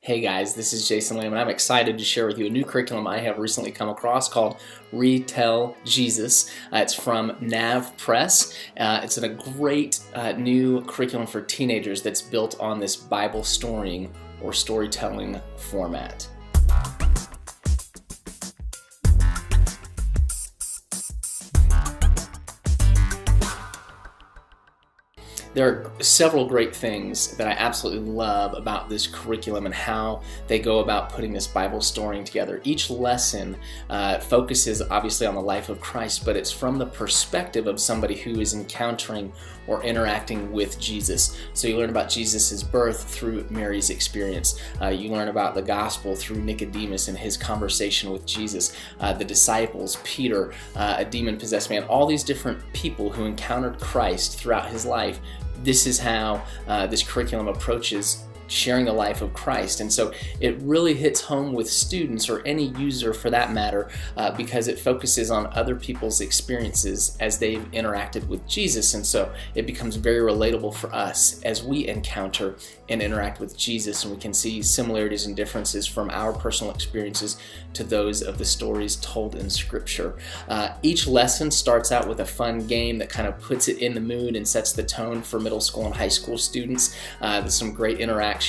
Hey guys, this is Jason Lamb, and I'm excited to share with you a new curriculum I have recently come across called Retell Jesus. It's from Nav Press. It's a great new curriculum for teenagers that's built on this Bible storying or storytelling format. There are several great things that I absolutely love about this curriculum and how they go about putting this Bible storying together. Each lesson focuses obviously on the life of Christ, but it's from the perspective of somebody who is encountering or interacting with Jesus. So you learn about Jesus' birth through Mary's experience. You learn about the gospel through Nicodemus and his conversation with Jesus. The disciples, Peter, a demon-possessed man, all these different people who encountered Christ throughout his life. This is how this curriculum approaches sharing the life of Christ. And so it really hits home with students, or any user for that matter, because it focuses on other people's experiences as they've interacted with Jesus. And so it becomes very relatable for us as we encounter and interact with Jesus, and we can see similarities and differences from our personal experiences to those of the stories told in Scripture. Each lesson starts out with a fun game that kind of puts it in the mood and sets the tone for middle school and high school students. There's some great interactions.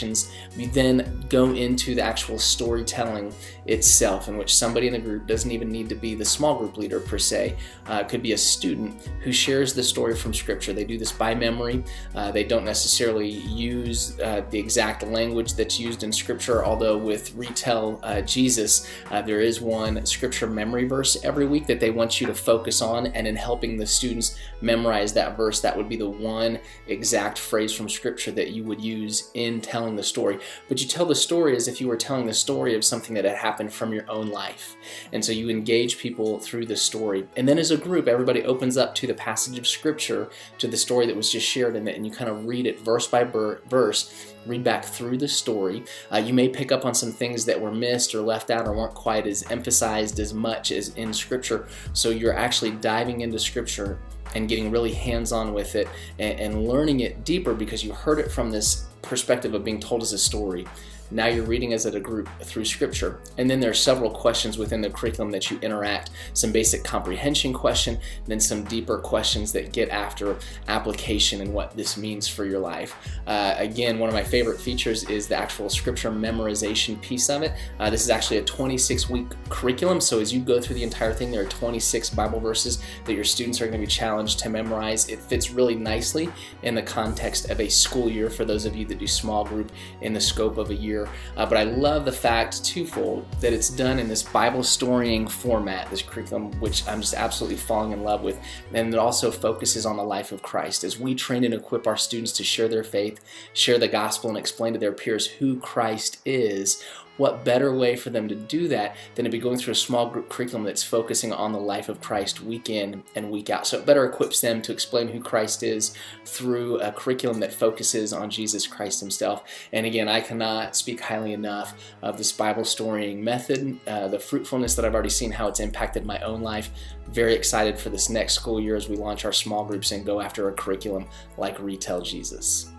We then go into the actual storytelling itself, in which somebody in the group doesn't even need to be the small group leader per se. It could be a student who shares the story from Scripture. They do this by memory. They don't necessarily use the exact language that's used in Scripture, although with Retell Jesus, there is one Scripture memory verse every week that they want you to focus on, and in helping the students memorize that verse, that would be the one exact phrase from Scripture that you would use in telling the story. But you tell the story as if you were telling the story of something that had happened from your own life. And so you engage people through the story. And then as a group, everybody opens up to the passage of Scripture, to the story that was just shared in it, and you kind of read it verse by verse, read back through the story. You may pick up on some things that were missed or left out or weren't quite as emphasized as much as in Scripture. So you're actually diving into Scripture and getting really hands-on with it and learning it deeper because you heard it from this perspective of being told as a story. Now you're reading as a group through Scripture. And then there are several questions within the curriculum that you interact. Some basic comprehension question, then some deeper questions that get after application and what this means for your life. Again, one of my favorite features is the actual Scripture memorization piece of it. This is actually a 26-week curriculum, so as you go through the entire thing, there are 26 Bible verses that your students are going to be challenged to memorize. It fits really nicely in the context of a school year for those of you that do small group in the scope of a year. But I love the fact, twofold, that it's done in this Bible storying format, this curriculum, which I'm just absolutely falling in love with. And it also focuses on the life of Christ. As we train and equip our students to share their faith, share the gospel, and explain to their peers who Christ is, what better way for them to do that than to be going through a small group curriculum that's focusing on the life of Christ week in and week out. So it better equips them to explain who Christ is through a curriculum that focuses on Jesus Christ himself. And again, I cannot speak highly enough of this Bible storying method, the fruitfulness that I've already seen, how it's impacted my own life. Very excited for this next school year as we launch our small groups and go after a curriculum like Retell Jesus.